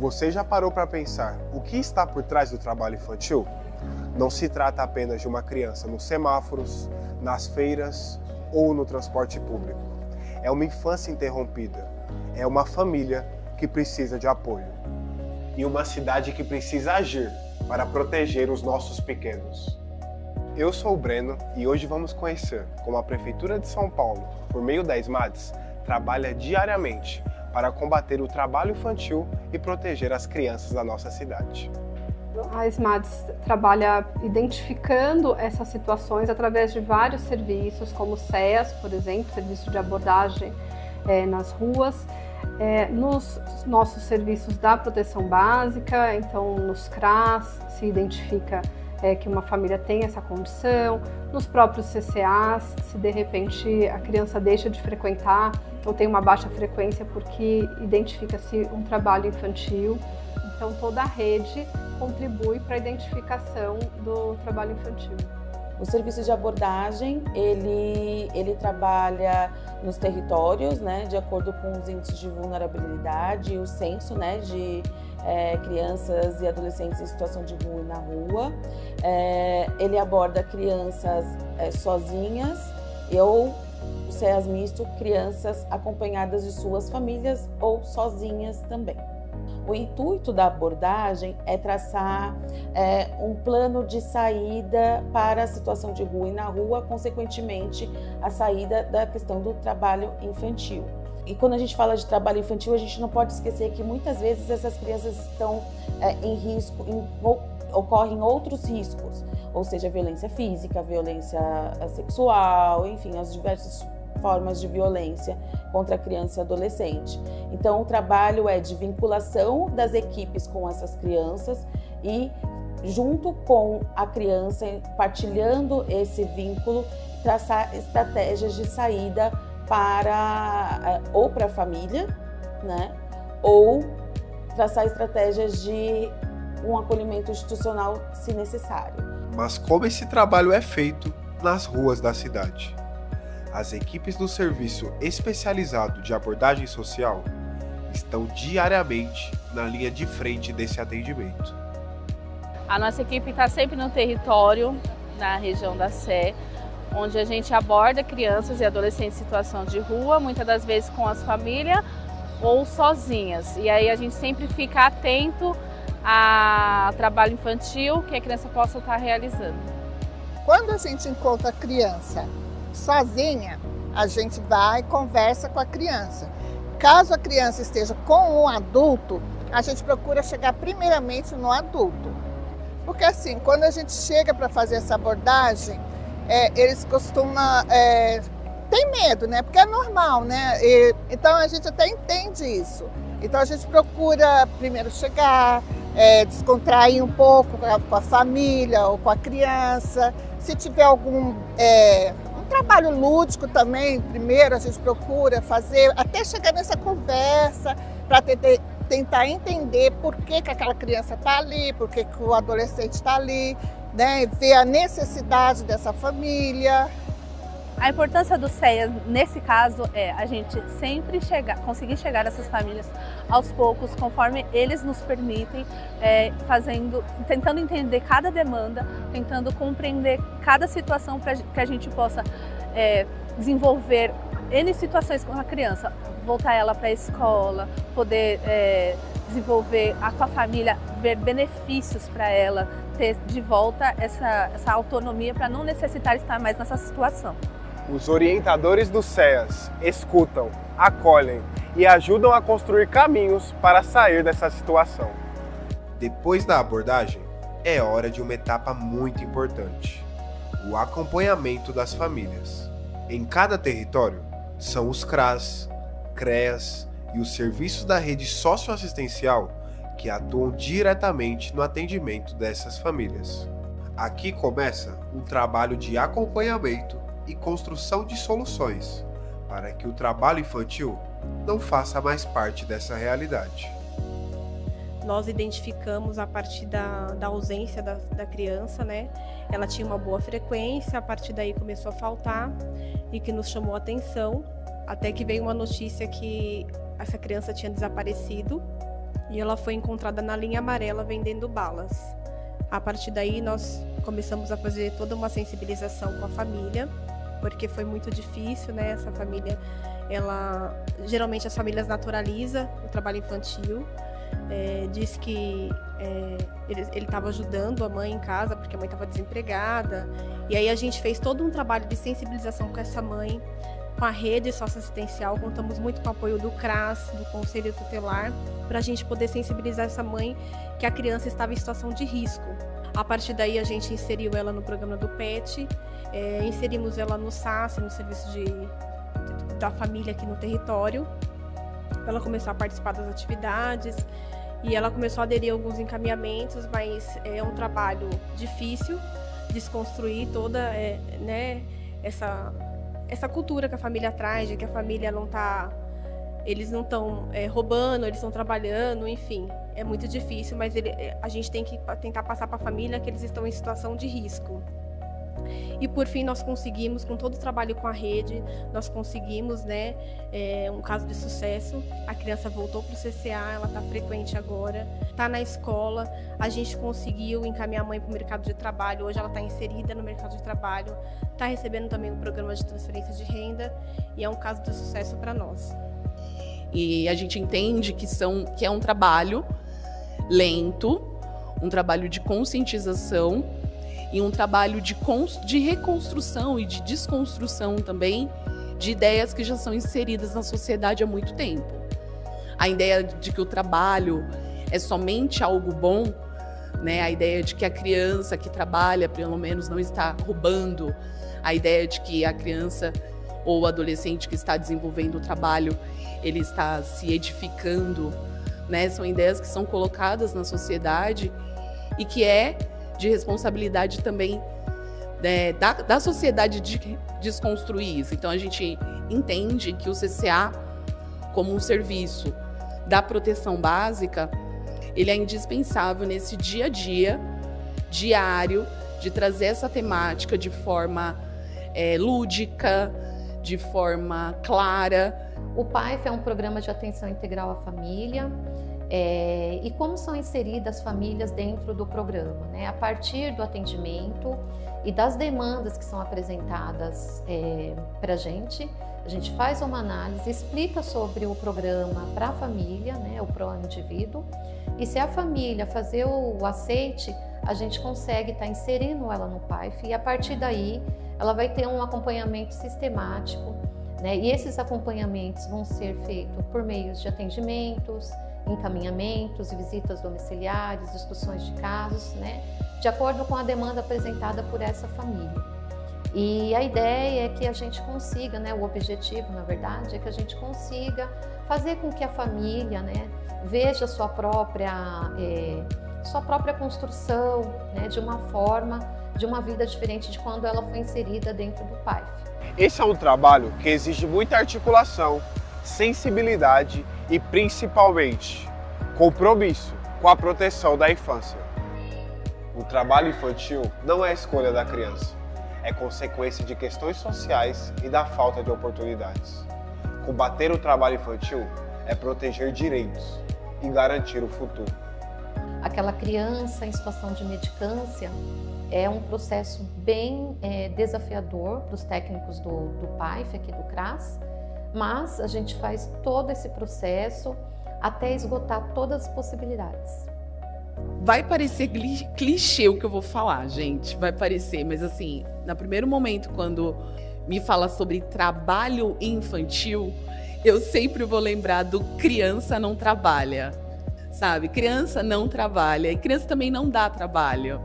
Você já parou para pensar o que está por trás do trabalho infantil? Não se trata apenas de uma criança nos semáforos, nas feiras ou no transporte público. É uma infância interrompida. É uma família que precisa de apoio. E uma cidade que precisa agir para proteger os nossos pequenos. Eu sou o Breno e hoje vamos conhecer como a Prefeitura de São Paulo, por meio da SMADS, trabalha diariamente para combater o trabalho infantil e proteger as crianças da nossa cidade. A SMADS trabalha identificando essas situações através de vários serviços, como o CEAS, por exemplo, serviço de abordagem nas ruas, nos nossos serviços da proteção básica, então nos CRAS se identifica que uma família tem essa condição, nos próprios CCAs, se de repente a criança deixa de frequentar ou tem uma baixa frequência porque identifica-se um trabalho infantil. Então toda a rede contribui para a identificação do trabalho infantil. O serviço de abordagem, ele trabalha nos territórios, né, de acordo com os índices de vulnerabilidade e o censo, né, de crianças e adolescentes em situação de rua e na rua. Ele aborda crianças sozinhas ou, o CEAS misto, crianças acompanhadas de suas famílias ou sozinhas também. O intuito da abordagem é traçar um plano de saída para a situação de rua e na rua, consequentemente, a saída da questão do trabalho infantil. E quando a gente fala de trabalho infantil, a gente não pode esquecer que muitas vezes essas crianças estão em risco, ocorrem outros riscos, ou seja, violência física, violência sexual, enfim, as diversas formas de violência contra a criança e adolescente. Então, o trabalho é de vinculação das equipes com essas crianças e, junto com a criança, partilhando esse vínculo, traçar estratégias de saída ou para a família, né? Ou traçar estratégias de um acolhimento institucional, se necessário. Mas como esse trabalho é feito nas ruas da cidade? As equipes do Serviço Especializado de Abordagem Social estão diariamente na linha de frente desse atendimento. A nossa equipe está sempre no território, na região da Sé, onde a gente aborda crianças e adolescentes em situação de rua, muitas das vezes com as famílias ou sozinhas. E aí a gente sempre fica atento ao trabalho infantil que a criança possa estar realizando. Quando a gente encontra a criança sozinha, a gente vai e conversa com a criança. Caso a criança esteja com um adulto, a gente procura chegar primeiramente no adulto. Porque assim, quando a gente chega para fazer essa abordagem, eles costumam tem medo, né? Porque é normal, né? Então a gente até entende isso. Então a gente procura primeiro chegar, descontrair um pouco com a família ou com a criança. Se tiver algum trabalho lúdico também, primeiro a gente procura fazer, até chegar nessa conversa, para tentar entender por que aquela criança está ali, por que o adolescente está ali, né? Ver a necessidade dessa família. A importância do CEAS, nesse caso, é a gente sempre conseguir chegar a essas famílias aos poucos, conforme eles nos permitem, tentando entender cada demanda, tentando compreender cada situação para que a gente possa desenvolver N situações com a criança, voltar ela para a escola, poder desenvolver com a família, ver benefícios para ela, ter de volta essa autonomia para não necessitar estar mais nessa situação. Os orientadores do CEAS escutam, acolhem e ajudam a construir caminhos para sair dessa situação. Depois da abordagem, é hora de uma etapa muito importante: o acompanhamento das famílias. Em cada território, são os CRAS, CREAS e os serviços da rede socioassistencial que atuam diretamente no atendimento dessas famílias. Aqui começa um trabalho de acompanhamento e construção de soluções para que o trabalho infantil não faça mais parte dessa realidade. Nós identificamos a partir da ausência da criança, né? Ela tinha uma boa frequência, a partir daí começou a faltar e que nos chamou a atenção, até que veio uma notícia que essa criança tinha desaparecido e ela foi encontrada na linha amarela vendendo balas. A partir daí nós começamos a fazer toda uma sensibilização com a família, porque foi muito difícil, né? Essa família, geralmente as famílias naturalizam o trabalho infantil. Diz que ele estava ajudando a mãe em casa porque a mãe estava desempregada, e aí a gente fez todo um trabalho de sensibilização com essa mãe, com a rede socioassistencial. Contamos muito com o apoio do CRAS, do Conselho Tutelar, para a gente poder sensibilizar essa mãe que a criança estava em situação de risco. A partir daí a gente inseriu ela no programa do PET, inserimos ela no SAS, no serviço da família aqui no território. Ela começou a participar das atividades e ela começou a aderir a alguns encaminhamentos, mas é um trabalho difícil desconstruir toda essa cultura que a família traz, de que a família não está, eles não estão roubando, eles estão trabalhando, enfim, é muito difícil, mas a gente tem que tentar passar para a família que eles estão em situação de risco. E por fim nós conseguimos, com todo o trabalho com a rede, nós conseguimos, um caso de sucesso. A criança voltou para o CCA, ela está frequente agora, está na escola, a gente conseguiu encaminhar a mãe para o mercado de trabalho, hoje ela está inserida no mercado de trabalho, está recebendo também o programa de transferência de renda, e é um caso de sucesso para nós. E a gente entende que é um trabalho lento, um trabalho de conscientização, e um trabalho de reconstrução e de desconstrução também de ideias que já são inseridas na sociedade há muito tempo. A ideia de que o trabalho é somente algo bom, a ideia de que a criança que trabalha, pelo menos, não está roubando, a ideia de que a criança ou o adolescente que está desenvolvendo o trabalho, ele está se edificando, são ideias que são colocadas na sociedade e que é de responsabilidade também da sociedade de desconstruir isso. Então a gente entende que o CCA, como um serviço da proteção básica, ele é indispensável nesse dia a dia, diário, de trazer essa temática de forma lúdica, de forma clara. O PAIF é um programa de atenção integral à família. E como são inseridas as famílias dentro do programa, A partir do atendimento e das demandas que são apresentadas para a gente faz uma análise, explica sobre o programa para a família, ou para o indivíduo, e se a família fazer o aceite, a gente consegue estar inserindo ela no PAIF, e a partir daí ela vai ter um acompanhamento sistemático, e esses acompanhamentos vão ser feitos por meios de atendimentos, encaminhamentos, visitas domiciliares, discussões de casos, de acordo com a demanda apresentada por essa família. E a ideia é que a gente consiga, o objetivo, na verdade, é que a gente consiga fazer com que a família, veja sua própria construção, de uma forma, de uma vida diferente de quando ela foi inserida dentro do PAIF. Esse é um trabalho que exige muita articulação, sensibilidade e, principalmente, compromisso com a proteção da infância. O trabalho infantil não é escolha da criança, é consequência de questões sociais e da falta de oportunidades. Combater o trabalho infantil é proteger direitos e garantir o futuro. Aquela criança em situação de mendicância é um processo bem desafiador para os técnicos do PAIF, aqui do CRAS, mas a gente faz todo esse processo até esgotar todas as possibilidades. Vai parecer clichê o que eu vou falar, gente, vai parecer, mas assim, no primeiro momento, quando me fala sobre trabalho infantil, eu sempre vou lembrar do criança não trabalha, sabe? Criança não trabalha e criança também não dá trabalho.